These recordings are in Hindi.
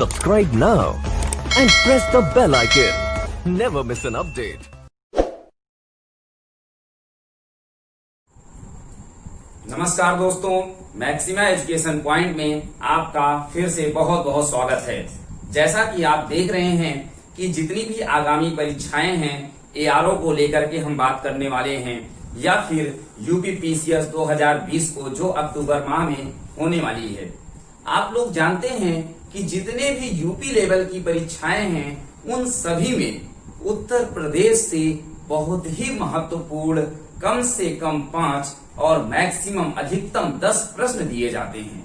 Subscribe now and press the bell icon. Never miss an update. नमस्कार दोस्तों, मैक्सिमा एजुकेशन पॉइंट में आपका फिर से बहुत बहुत स्वागत है। जैसा कि आप देख रहे हैं कि जितनी भी आगामी परीक्षाएं हैं एआरओ को लेकर के हम बात करने वाले हैं या फिर यूपीपीसीएस 2020 को जो अक्टूबर माह में होने वाली है। आप लोग जानते हैं कि जितने भी यूपी लेवल की परीक्षाएं हैं उन सभी में उत्तर प्रदेश से बहुत ही महत्वपूर्ण कम से कम 5 और मैक्सिमम अधिकतम 10 प्रश्न दिए जाते हैं।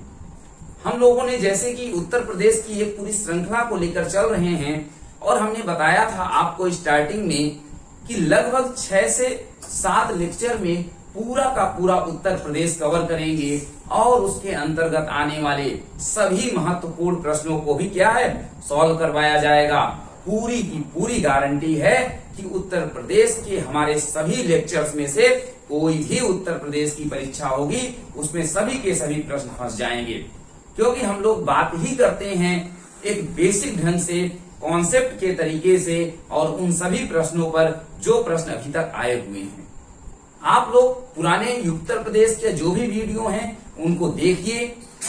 हम लोगों ने जैसे कि उत्तर प्रदेश की एक पूरी श्रृंखला को लेकर चल रहे हैं और हमने बताया था आपको स्टार्टिंग में कि लगभग 6 से 7 लेक्चर में पूरा का पूरा उत्तर प्रदेश कवर करेंगे और उसके अंतर्गत आने वाले सभी महत्वपूर्ण प्रश्नों को भी क्या है सॉल्व करवाया जाएगा। पूरी की पूरी गारंटी है कि उत्तर प्रदेश के हमारे सभी लेक्चर्स में से कोई भी उत्तर प्रदेश की परीक्षा होगी उसमें सभी के सभी प्रश्न फंस जाएंगे, क्योंकि हम लोग बात ही करते हैं एक बेसिक ढंग से कॉन्सेप्ट के तरीके से और उन सभी प्रश्नों पर जो प्रश्न अभी तक आए हुए हैं। आप लोग पुराने उत्तर प्रदेश के जो भी वीडियो हैं उनको देखिए,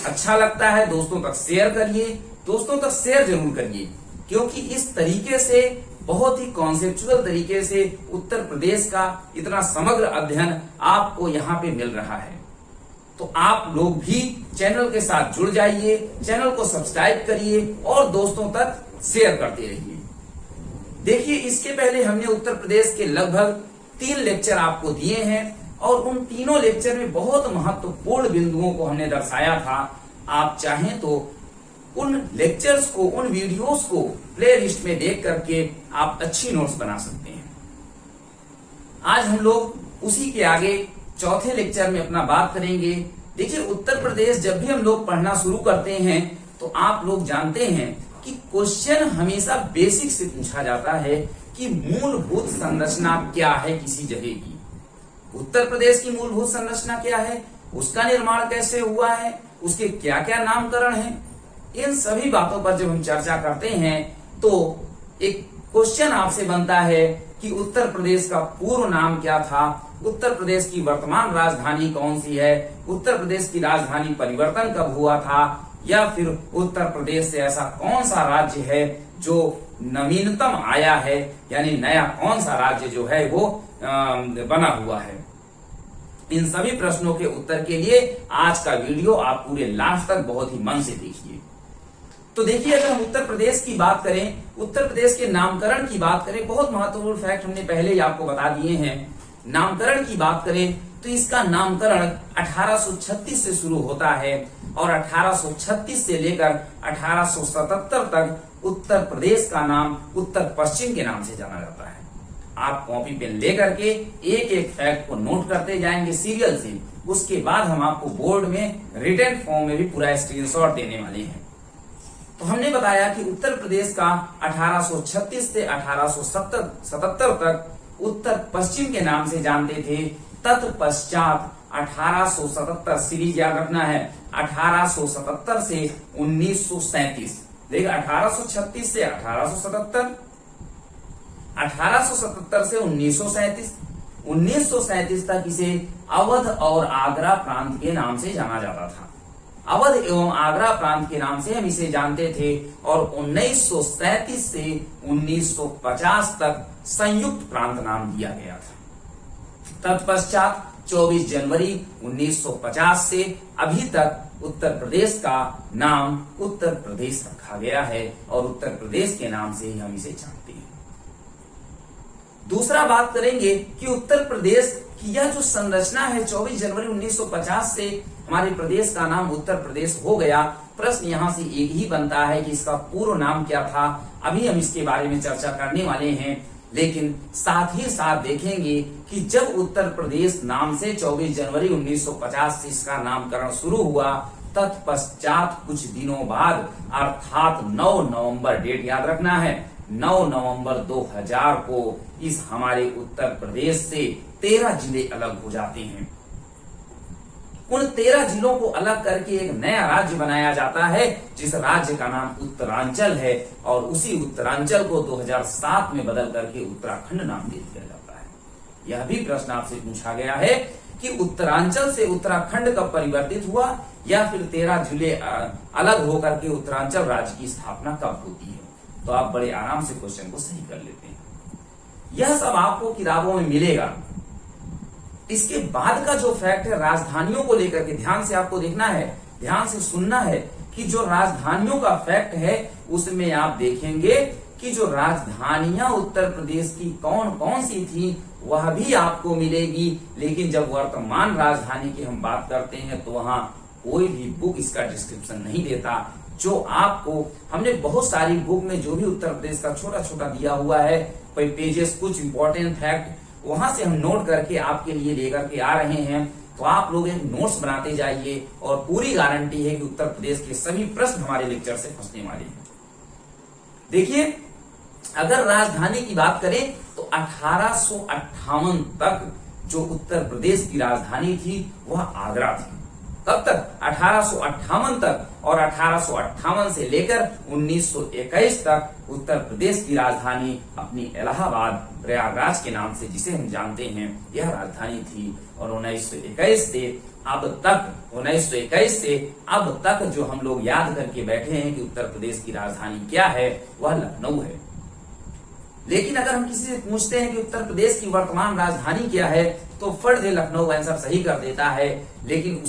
अच्छा लगता है दोस्तों तक शेयर करिए, दोस्तों तक शेयर जरूर करिए, क्योंकि इस तरीके से बहुत ही कॉन्सेप्चुअल तरीके से उत्तर प्रदेश का इतना समग्र अध्ययन आपको यहाँ पे मिल रहा है। तो आप लोग भी चैनल के साथ जुड़ जाइए, चैनल को सब्सक्राइब करिए और दोस्तों तक शेयर करते रहिए। देखिए, इसके पहले हमने उत्तर प्रदेश के लगभग 3 लेक्चर आपको दिए हैं और उन तीनों लेक्चर में बहुत महत्वपूर्ण बिंदुओं को हमने दर्शाया था। आप चाहें तो उन लेक्चर्स को, उन वीडियोस को प्ले लिस्ट में देख करके आप अच्छी नोट्स बना सकते हैं। आज हम लोग उसी के आगे चौथे लेक्चर में अपना बात करेंगे। देखिए, उत्तर प्रदेश जब भी हम लोग पढ़ना शुरू करते हैं तो आप लोग जानते हैं कि क्वेश्चन हमेशा बेसिक से पूछा जाता है कि मूलभूत संरचना क्या है किसी जगह की। उत्तर प्रदेश की मूलभूत संरचना क्या है, उसका निर्माण कैसे हुआ है, उसके क्या क्या नामकरण है, इन सभी बातों पर जब हम चर्चा करते हैं तो एक क्वेश्चन आपसे बनता है कि उत्तर प्रदेश का पूर्व नाम क्या था, उत्तर प्रदेश की वर्तमान राजधानी कौन सी है, उत्तर प्रदेश की राजधानी परिवर्तन कब हुआ था, या फिर उत्तर प्रदेश से ऐसा कौन सा राज्य है जो नवीनतम आया है, यानी नया कौन सा राज्य जो है वो बना हुआ है। इन सभी प्रश्नों के उत्तर के लिए आज का वीडियो आप पूरे लास्ट तक बहुत ही मन से देखिए। तो देखिए, अगर हम उत्तर प्रदेश की बात करें, उत्तर प्रदेश के नामकरण की बात करें, बहुत महत्वपूर्ण फैक्ट हमने पहले ही आपको बता दिए हैं। नामकरण की बात करें तो इसका नामकरण 1836 से शुरू होता है और 1836 से लेकर 1877 तक उत्तर प्रदेश का नाम उत्तर पश्चिम के नाम से जाना जाता है। आप कॉपी पेन लेकर के एक एक फैक्ट को नोट करते जाएंगे सीरियल से, उसके बाद हम आपको बोर्ड में रिटन फॉर्म में भी पूरा स्क्रीनशॉट देने वाले हैं। तो हमने बताया कि उत्तर प्रदेश का 1836 से 1877 तक उत्तर पश्चिम के नाम से जानते थे। तत्पश्चात 1877 सीरीज याद रखना है, 1877 से 1937, देखिए 1836 से 1877, 1877 से 1937, 1937 तक इसे अवध और आगरा प्रांत के नाम से जाना जाता था। अवध एवं आगरा प्रांत के नाम से हम इसे जानते थे और 1937 से 1950 तक संयुक्त प्रांत नाम दिया गया था। तत्पश्चात 24 जनवरी 1950 से अभी तक उत्तर प्रदेश का नाम उत्तर प्रदेश रखा गया है और उत्तर प्रदेश के नाम से ही हम इसे जानते हैं। दूसरा बात करेंगे कि उत्तर प्रदेश की यह जो संरचना है 24 जनवरी 1950 से हमारे प्रदेश का नाम उत्तर प्रदेश हो गया। प्रश्न यहाँ से एक ही बनता है कि इसका पूर्व नाम क्या था। अभी हम इसके बारे में चर्चा करने वाले हैं, लेकिन साथ ही साथ देखेंगे कि जब उत्तर प्रदेश नाम से 24 जनवरी 1950 से इसका नामकरण शुरू हुआ, तत्पश्चात कुछ दिनों बाद अर्थात 9 नवंबर, डेट याद रखना है, 9 नवंबर 2000 को इस हमारे उत्तर प्रदेश से 13 जिले अलग हो जाते हैं। उन 13 जिलों को अलग करके एक नया राज्य बनाया जाता है, जिस राज्य का नाम उत्तरांचल है, और उसी उत्तरांचल को 2007 में बदल करके उत्तराखंड नाम दे दिया जाता है। यह भी प्रश्न आपसे पूछा गया है कि उत्तरांचल से उत्तराखंड कब परिवर्तित हुआ, या फिर 13 जिले अलग होकर के उत्तरांचल राज्य की स्थापना कब होती है। तो आप बड़े आराम से क्वेश्चन को सही कर लेते हैं। यह सब आपको किताबों में मिलेगा। इसके बाद का जो फैक्ट है राजधानियों को लेकर के ध्यान से आपको देखना है, ध्यान से सुनना है कि जो राजधानियों का फैक्ट है उसमें आप देखेंगे कि जो राजधानियां उत्तर प्रदेश की कौन कौन सी थी वह भी आपको मिलेगी। लेकिन जब वर्तमान राजधानी की हम बात करते हैं तो वहां कोई भी बुक इसका डिस्क्रिप्शन नहीं देता। जो आपको हमने बहुत सारी बुक में जो भी उत्तर प्रदेश का छोटा छोटा दिया हुआ है, पेजेस, कुछ इंपॉर्टेंट फैक्ट वहां से हम नोट करके आपके लिए लेकर के आ रहे हैं। तो आप लोग एक नोट्स बनाते जाइए और पूरी गारंटी है कि उत्तर प्रदेश के सभी प्रश्न हमारे लेक्चर से फंसने वाले हैं। देखिए, अगर राजधानी की बात करें तो 1858 तक जो उत्तर प्रदेश की राजधानी थी वह आगरा थी। कब तक? 1858 तक। और 1858 से लेकर 1921 तक उत्तर प्रदेश की राजधानी अपनी इलाहाबाद, प्रयागराज के नाम से जिसे हम जानते हैं, यह राजधानी थी। और 1921 से अब तक जो हम लोग याद करके बैठे हैं कि उत्तर प्रदेश की राजधानी क्या है, वह लखनऊ है। लेकिन अगर हम किसी से पूछते हैं कि उत्तर प्रदेश की वर्तमान राजधानी क्या है, तो फट दे लखनऊ आंसर सही कर देता है। लेकिन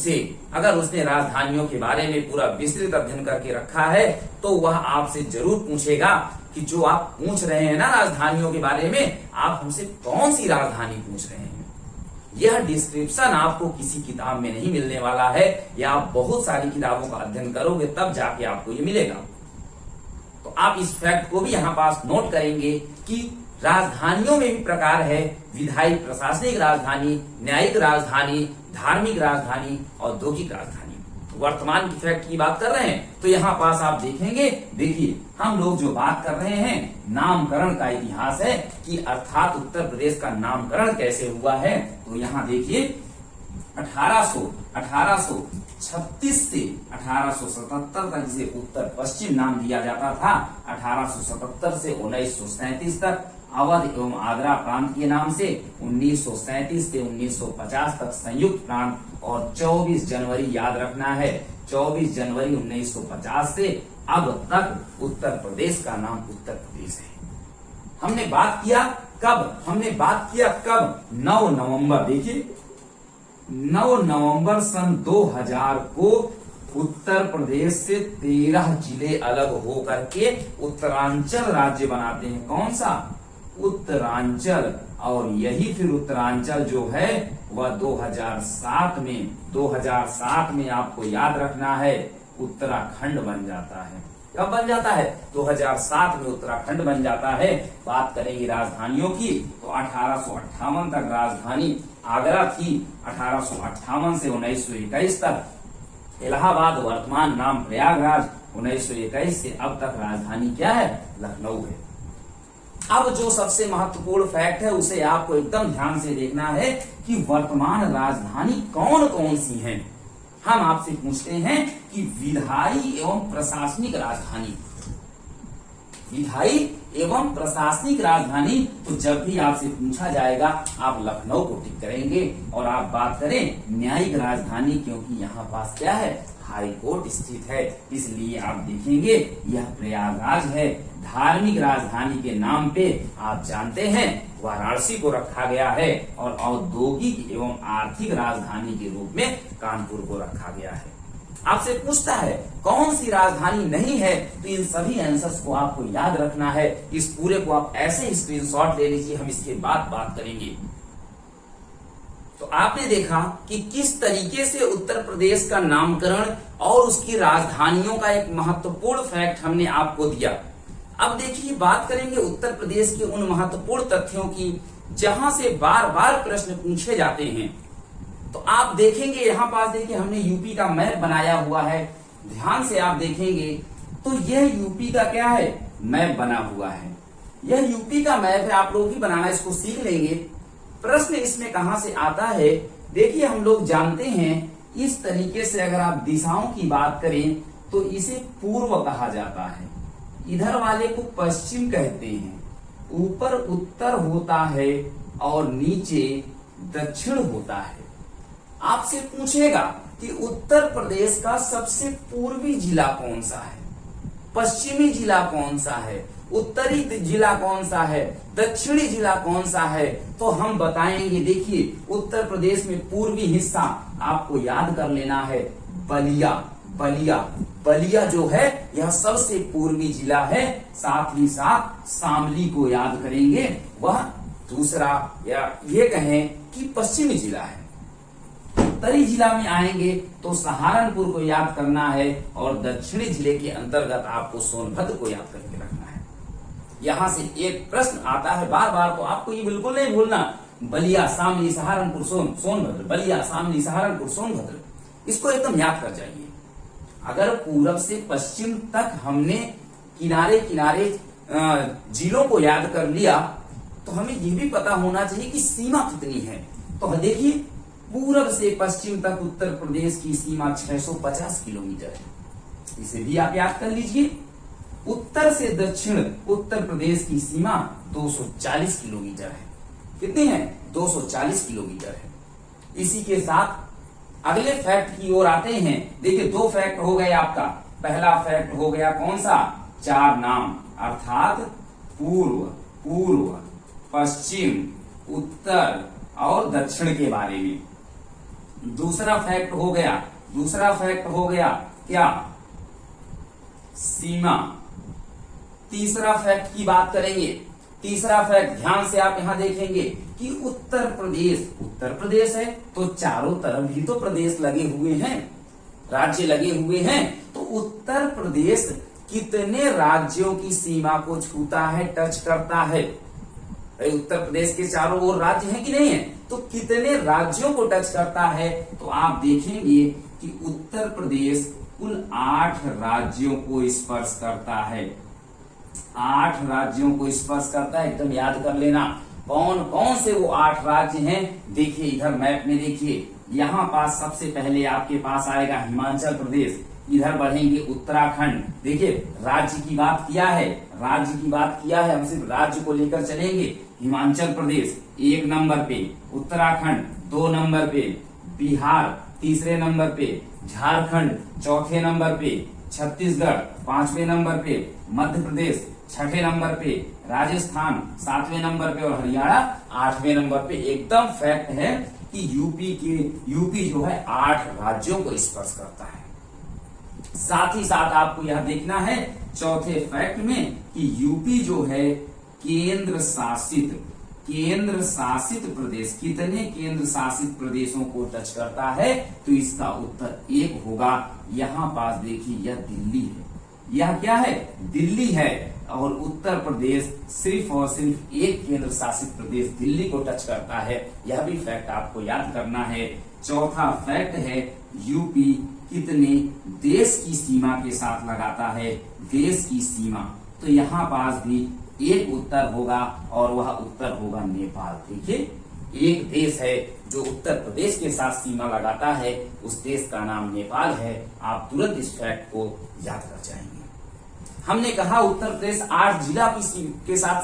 अगर उसने राजधानियों के बारे में पूरा विस्तृत अध्ययन करके रखा है तो वह आपसे जरूर पूछेगा कि जो आप पूछ रहे हैं ना राजधानियों के बारे में, आप हमसे कौन सी राजधानी पूछ रहे हैं। यह डिस्क्रिप्शन आपको किसी किताब में नहीं मिलने वाला है, या आप बहुत सारी किताबों का अध्ययन करोगे तब जाके आपको ये मिलेगा। तो आप इस फैक्ट को भी यहाँ पास नोट करेंगे कि राजधानियों में भी प्रकार है: विधायी प्रशासनिक राजधानी, न्यायिक राजधानी, धार्मिक राजधानी, औद्योगिक राजधानी। वर्तमान की फैक्ट की बात कर रहे हैं तो यहाँ पास आप देखेंगे, देखिए हम लोग जो बात कर रहे हैं नामकरण का इतिहास है कि अर्थात उत्तर प्रदेश का नामकरण कैसे हुआ है। तो यहाँ देखिए 1836 से 1877 तक जिसे उत्तर पश्चिम नाम दिया जाता था, 1877 से 1937 तक अवध एवं आगरा प्रांत के नाम से, 1937 से 1950 तक संयुक्त प्रांत, और 24 जनवरी याद रखना है, 24 जनवरी 1950 से अब तक उत्तर प्रदेश का नाम उत्तर प्रदेश है। हमने बात किया कब? 9 नवंबर। देखिए 9 नवंबर सन 2000 को उत्तर प्रदेश से 13 जिले अलग होकर के उत्तरांचल राज्य बनाते हैं। कौन सा? उत्तरांचल। और यही फिर उत्तरांचल जो है वह 2007 में आपको याद रखना है उत्तराखंड बन जाता है। कब बन जाता है? 2007 में उत्तराखंड बन जाता है। बात करेंगे राजधानियों की तो 1858 तक राजधानी आगरा थी, 1858 से 1921 तक इलाहाबाद, वर्तमान नाम प्रयागराज, 1921 से अब तक राजधानी क्या है? लखनऊ है। अब जो सबसे महत्वपूर्ण फैक्ट है उसे आपको एकदम ध्यान से देखना है कि वर्तमान राजधानी कौन कौन सी हैं। हम आपसे पूछते हैं कि विधायी एवं प्रशासनिक राजधानी, विधायी एवं प्रशासनिक राजधानी। तो जब भी आपसे पूछा जाएगा आप लखनऊ को टिक करेंगे। और आप बात करें न्यायिक राजधानी, क्योंकि यहाँ पास क्या है? हाई कोर्ट स्थित है, इसलिए आप देखेंगे यह प्रयागराज है। धार्मिक राजधानी के नाम पे आप जानते हैं वाराणसी को रखा गया है, और औद्योगिक एवं आर्थिक राजधानी के रूप में कानपुर को रखा गया है। आपसे पूछता है कौन सी राजधानी नहीं है, तो इन सभी आंसर्स को आपको याद रखना है। इस पूरे को आप ऐसे ही स्क्रीनशॉट ले लीजिए, हम इसके बाद बात करेंगे। तो आपने देखा कि किस तरीके से उत्तर प्रदेश का नामकरण और उसकी राजधानियों का एक महत्वपूर्ण फैक्ट हमने आपको दिया। अब देखिए बात करेंगे उत्तर प्रदेश के उन महत्वपूर्ण तथ्यों की जहां से बार बार प्रश्न पूछे जाते हैं। तो आप देखेंगे यहाँ पास देखिए हमने यूपी का मैप बनाया हुआ है, ध्यान से आप देखेंगे तो यह यूपी का क्या है? मैप बना हुआ है। यह यूपी का मैप है, आप लोग ही बनाना, इसको सीख लेंगे। प्रश्न इसमें कहां से आता है? देखिए हम लोग जानते हैं इस तरीके से अगर आप दिशाओं की बात करें तो इसे पूर्व कहा जाता है, इधर वाले को पश्चिम कहते हैं, ऊपर उत्तर होता है और नीचे दक्षिण होता है। आपसे पूछेगा कि उत्तर प्रदेश का सबसे पूर्वी जिला कौन सा है, पश्चिमी जिला कौन सा है, उत्तरी जिला कौन सा है, दक्षिणी जिला कौन सा है, तो हम बताएंगे। देखिए, उत्तर प्रदेश में पूर्वी हिस्सा आपको याद कर लेना है बलिया। बलिया बलिया जो है यह सबसे पूर्वी जिला है। साथ ही साथ शामली को याद करेंगे, वह दूसरा या ये कहें कि पश्चिमी जिला है। उत्तरी जिला में आएंगे तो सहारनपुर को याद करना है और दक्षिणी जिले के अंतर्गत आपको सोनभद्र को याद करके रखना है। यहां से एक प्रश्न आता है बार बार, तो आपको ये बिल्कुल नहीं भूलना, बलिया शामली सहारनपुर सोनभद्र, बलिया शामली सहारनपुर सोनभद्र, इसको एकदम याद कर जाइए। अगर पूरब से पश्चिम तक हमने किनारे किनारे जिलों को याद कर लिया तो हमें यह भी पता होना चाहिए कि सीमा कितनी है। तो देखिए, पूरब से पश्चिम तक उत्तर प्रदेश की सीमा 650 किलोमीटर है, इसे भी आप याद कर लीजिए। उत्तर से दक्षिण उत्तर प्रदेश की सीमा 240 किलोमीटर है। कितनी है? 240 किलोमीटर है। इसी के साथ अगले फैक्ट की ओर आते हैं। देखिए, 2 फैक्ट हो गए आपका। पहला फैक्ट हो गया कौन सा? 4 नाम, अर्थात पूर्व, पूर्व, पश्चिम, उत्तर और दक्षिण के बारे में। दूसरा फैक्ट हो गया क्या? सीमा। तीसरा फैक्ट की बात करेंगे। तीसरा फैक्ट, ध्यान से आप यहां देखेंगे कि उत्तर प्रदेश है तो चारों तरफ भी तो प्रदेश लगे हुए हैं, राज्य लगे हुए हैं। तो उत्तर प्रदेश कितने राज्यों की सीमा को छूता है, टच करता है? उत्तर प्रदेश के चारों ओर राज्य हैं कि नहीं है, तो कितने राज्यों को टच करता है? तो आप देखेंगे कि उत्तर प्रदेश कुल 8 राज्यों को स्पर्श करता है। 8 राज्यों को स्पर्श करता है, एकदम याद कर लेना। कौन कौन से वो 8 राज्य हैं? देखिए, इधर मैप में देखिए, यहाँ पास सबसे पहले आपके पास आएगा हिमाचल प्रदेश, इधर बढ़ेंगे उत्तराखंड। देखिए, राज्य की बात किया है, हम सिर्फ राज्य को लेकर चलेंगे। हिमाचल प्रदेश 1 नंबर पे, उत्तराखंड 2 नंबर पे, बिहार 3 नंबर पे, झारखंड 4 नंबर पे, छत्तीसगढ़ 5वें नंबर पे, मध्य प्रदेश 6 नंबर पे, राजस्थान 7वें नंबर पे और हरियाणा 8वें नंबर पे। एकदम फैक्ट है कि यूपी जो है 8 राज्यों को स्पर्श करता है। साथ ही साथ आपको यह देखना है चौथे फैक्ट में कि यूपी जो है केंद्र शासित प्रदेश, कितने केंद्र शासित प्रदेशों को टच करता है? तो इसका उत्तर 1 होगा। यहाँ पास देखिए, यह दिल्ली है, यह क्या है? दिल्ली है। और उत्तर प्रदेश सिर्फ और सिर्फ एक केंद्र शासित प्रदेश दिल्ली को टच करता है। यह भी फैक्ट आपको याद करना है। चौथा फैक्ट है, यूपी कितने देश की सीमा के साथ लगाता है? देश की सीमा। तो यहाँ पास भी एक उत्तर होगा और वह उत्तर होगा नेपाल। देखिए, एक देश है जो उत्तर प्रदेश के साथ सीमा लगाता है, उस देश का नाम नेपाल है। आप तुरंत इस फैक्ट को याद कर जाएंगे। हमने कहा उत्तर प्रदेश 8 जिला के साथ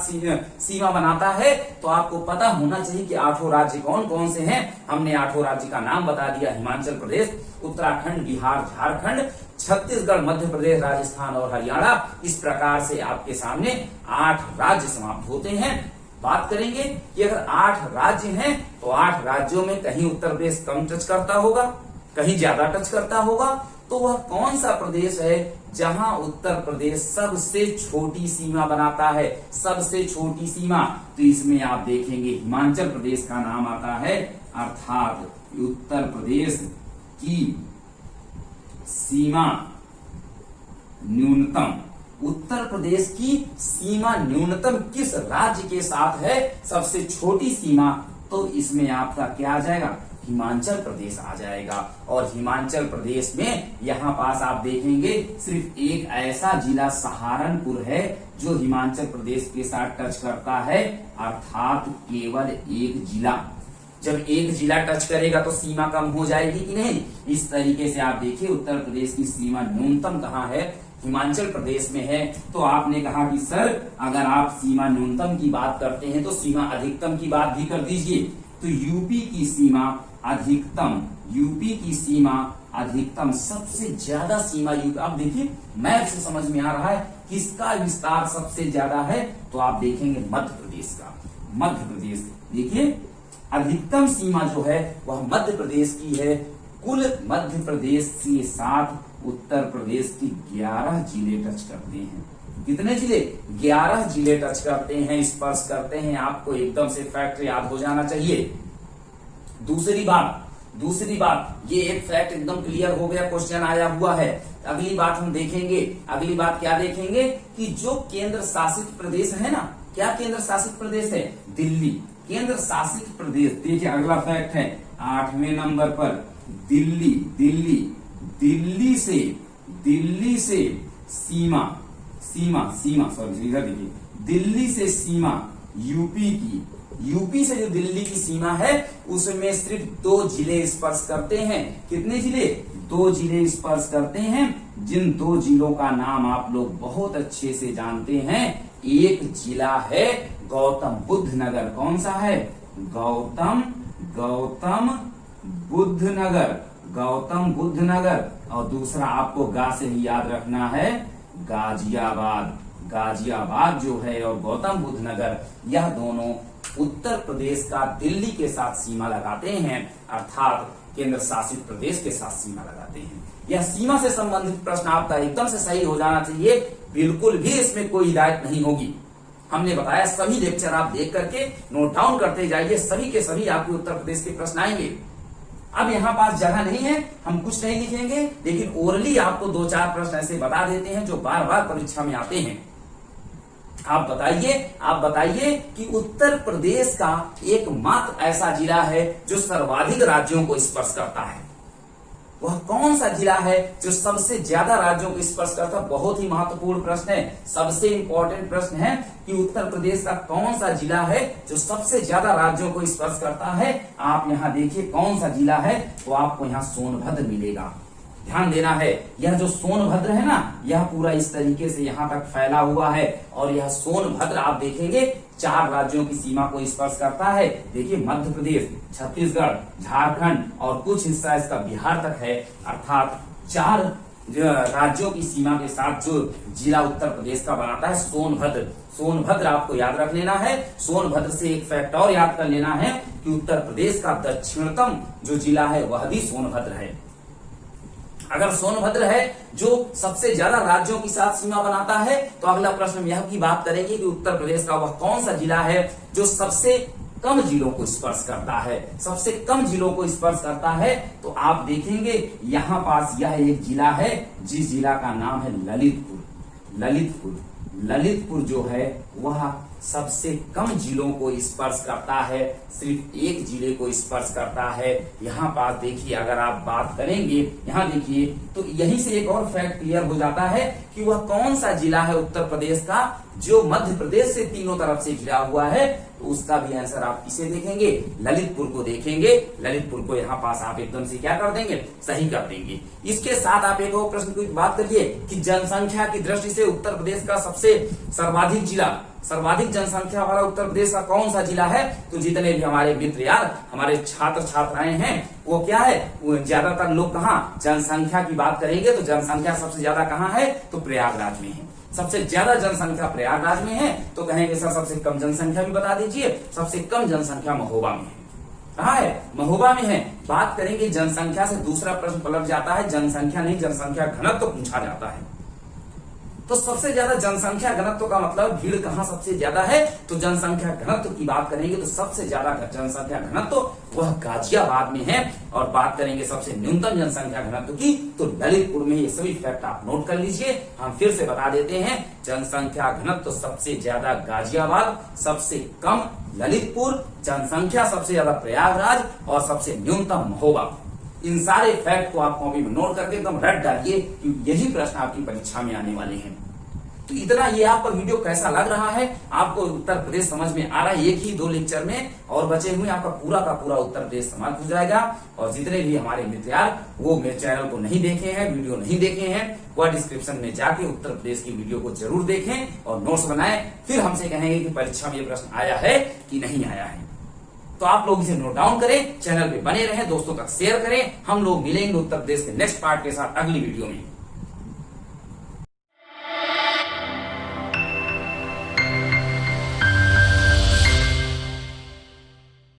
सीमा बनाता है, तो आपको पता होना चाहिए कि 8 राज्य कौन कौन से हैं। हमने 8 राज्य का नाम बता दिया, हिमाचल प्रदेश, उत्तराखंड, बिहार, झारखंड, छत्तीसगढ़, मध्य प्रदेश, राजस्थान और हरियाणा। इस प्रकार से आपके सामने 8 राज्य समाप्त होते हैं। बात करेंगे कि अगर 8 राज्य हैं तो 8 राज्यों में कहीं उत्तर प्रदेश कम टच करता होगा, कहीं ज्यादा टच करता होगा। तो वह कौन सा प्रदेश है जहां उत्तर प्रदेश सबसे छोटी सीमा बनाता है? सबसे छोटी सीमा, तो इसमें आप देखेंगे हिमाचल प्रदेश का नाम आता है, अर्थात उत्तर प्रदेश की सीमा न्यूनतम, उत्तर प्रदेश की सीमा न्यूनतम किस राज्य के साथ है? सबसे छोटी सीमा, तो इसमें आपका क्या आ जाएगा? हिमाचल प्रदेश आ जाएगा। और हिमाचल प्रदेश में यहाँ पास आप देखेंगे सिर्फ एक ऐसा जिला सहारनपुर है जो हिमाचल प्रदेश के साथ टच करता है, अर्थात केवल एक जिला। जब एक जिला टच करेगा तो सीमा कम हो जाएगी कि नहीं। इस तरीके से आप देखिए उत्तर प्रदेश की सीमा न्यूनतम कहाँ है, हिमाचल प्रदेश में है। तो आपने कहा कि सर अगर आप सीमा न्यूनतम की बात करते हैं तो सीमा अधिकतम की बात भी कर दीजिए। तो यूपी की सीमा अधिकतम सबसे ज्यादा सीमा यूपी। आप देखिए मैप से समझ में आ रहा है किसका विस्तार सबसे ज्यादा है, तो आप देखेंगे मध्य प्रदेश का। मध्य प्रदेश देखिए अधिकतम सीमा जो है वह मध्य प्रदेश की है। कुल मध्य प्रदेश के साथ उत्तर प्रदेश की 11 जिले टच करते हैं। कितने जिले? 11 जिले टच करते हैं, स्पर्श करते हैं। आपको एकदम से फैक्ट याद हो जाना चाहिए। दूसरी बात ये एक फैक्ट एकदम क्लियर हो गया, क्वेश्चन आया हुआ है। अगली बात हम देखेंगे, अगली बात क्या देखेंगे कि जो केंद्र शासित प्रदेश है ना, क्या केंद्र शासित प्रदेश है? दिल्ली केंद्र शासित प्रदेश। देखिए अगला फैक्ट है 8वें नंबर पर दिल्ली से सीमा दिल्ली से सीमा यूपी से जो दिल्ली की सीमा है उसमें सिर्फ 2 जिले स्पर्श करते हैं। कितने जिले? 2 जिले स्पर्श करते हैं, जिन 2 जिलों का नाम आप लोग बहुत अच्छे से जानते हैं। एक जिला है गौतम बुद्ध नगर। कौन सा है? गौतम बुद्ध नगर। और दूसरा आपको गा से ही याद रखना है गाजियाबाद जो है और गौतम बुद्ध नगर, यह दोनों उत्तर प्रदेश का दिल्ली के साथ सीमा लगाते हैं, अर्थात केंद्र शासित प्रदेश के साथ सीमा लगाते हैं। यह सीमा से संबंधित प्रश्न आपका एकदम से सही हो जाना चाहिए, बिल्कुल भी इसमें कोई हिदायत नहीं होगी। हमने बताया सभी लेक्चर आप देख करके नोट डाउन करते जाइए, सभी के सभी आपके उत्तर प्रदेश के प्रश्न आएंगे। अब यहाँ पास जगह नहीं है, हम कुछ नहीं लिखेंगे, लेकिन ओरली आपको 2-4 प्रश्न ऐसे बता देते हैं जो बार बार परीक्षा में आते हैं। आप बताइए कि उत्तर प्रदेश का एकमात्र ऐसा जिला है जो सर्वाधिक राज्यों को स्पर्श करता है। वह कौन सा जिला है जो सबसे ज्यादा राज्यों को स्पर्श करता है? बहुत ही महत्वपूर्ण प्रश्न है, सबसे इंपॉर्टेंट प्रश्न है कि उत्तर प्रदेश का कौन सा जिला है जो सबसे ज्यादा राज्यों को स्पर्श करता है। आप यहाँ देखिए कौन सा जिला है, तो आपको यहाँ सोनभद्र मिलेगा। ध्यान देना है, यह जो सोनभद्र है ना, यह पूरा इस तरीके से यहाँ तक फैला हुआ है और यह सोनभद्र आप देखेंगे 4 राज्यों की सीमा को स्पर्श करता है। देखिए मध्य प्रदेश, छत्तीसगढ़, झारखंड और कुछ हिस्सा इसका बिहार तक है, अर्थात 4 राज्यों की सीमा के साथ जो जिला उत्तर प्रदेश का बनाता है सोनभद्र आपको याद रख लेना है। सोनभद्र से एक फैक्ट और याद कर लेना है कि उत्तर प्रदेश का दक्षिणतम जो जिला है वह भी सोनभद्र है। अगर सोनभद्र है जो सबसे ज्यादा राज्यों के साथ सीमा बनाता है, तो अगला प्रश्न हम यह की बात करेंगे कि उत्तर प्रदेश का वह कौन सा जिला है जो सबसे कम जिलों को स्पर्श करता है। सबसे कम जिलों को स्पर्श करता है तो आप देखेंगे यहाँ पास यह एक जिला है जिस जिला का नाम है ललितपुर जो है वह सबसे कम जिलों को स्पर्श करता है, सिर्फ एक जिले को स्पर्श करता है। यहाँ पास देखिए अगर आप बात करेंगे, यहाँ देखिए तो यहीं से एक और फैक्ट क्लियर हो जाता है कि वह कौन सा जिला है उत्तर प्रदेश का जो मध्य प्रदेश से तीनों तरफ से घिरा हुआ है। तो उसका भी आंसर आप किसे देखेंगे? ललितपुर को देखेंगे। ललितपुर को यहाँ पास आप एकदम से क्या कर देंगे? सही कर देंगे। इसके साथ आप एक और प्रश्न की बात करिए कि जनसंख्या की दृष्टि से उत्तर प्रदेश का सबसे सर्वाधिक जनसंख्या वाला उत्तर प्रदेश का कौन सा जिला है? तो जितने भी हमारे मित्र यार, हमारे छात्र छात्राएं हैं, वो क्या है, वो ज्यादातर लोग कहाँ जनसंख्या की बात करेंगे तो जनसंख्या सबसे ज्यादा कहाँ है? तो प्रयागराज में है। सबसे ज्यादा जनसंख्या प्रयागराज में है। तो कहेंगे सर सबसे कम जनसंख्या भी बता दीजिए। सबसे कम जनसंख्या महोबा में है। कहाँ है? महोबा में है। बात करेंगे जनसंख्या से दूसरा प्रश्न पलट जाता है, जनसंख्या नहीं जनसंख्या घनत्व तो पूछा जाता है। तो सबसे ज्यादा जनसंख्या घनत्व का मतलब भीड़ कहाँ सबसे ज्यादा है? तो जनसंख्या घनत्व की बात करेंगे तो सबसे ज्यादा जनसंख्या घनत्व वह गाजियाबाद में है। और बात करेंगे सबसे न्यूनतम जनसंख्या घनत्व की तो ललितपुर में। ये सभी फैक्ट आप नोट कर लीजिए। हम फिर से बता देते हैं, जनसंख्या घनत्व सबसे ज्यादा गाजियाबाद, सबसे कम ललितपुर, जनसंख्या सबसे ज्यादा प्रयागराज और सबसे न्यूनतम महोबा। इन सारे फैक्ट को आप कॉपी में नोट करके एकदम रट डालिए कि यही प्रश्न आपकी परीक्षा में आने वाले हैं। तो इतना ये आपका वीडियो कैसा लग रहा है, आपको उत्तर प्रदेश समझ में आ रहा है एक ही 2 लेक्चर में, और बचे हुए आपका पूरा का पूरा उत्तर प्रदेश समाप्त हो जाएगा। और जितने भी हमारे मित्र यार वो मेरे चैनल को नहीं देखे हैं, वीडियो नहीं देखे हैं, वह डिस्क्रिप्शन में जाके उत्तर प्रदेश की वीडियो को जरूर देखें और नोट्स बनाएं, फिर हमसे कहेंगे कि परीक्षा में ये प्रश्न आया है कि नहीं आया है। तो आप लोग इसे नोट डाउन करें, चैनल पे बने रहें, दोस्तों तक शेयर करें। हम लोग मिलेंगे उत्तर प्रदेश के नेक्स्ट पार्ट के साथ अगली वीडियो में।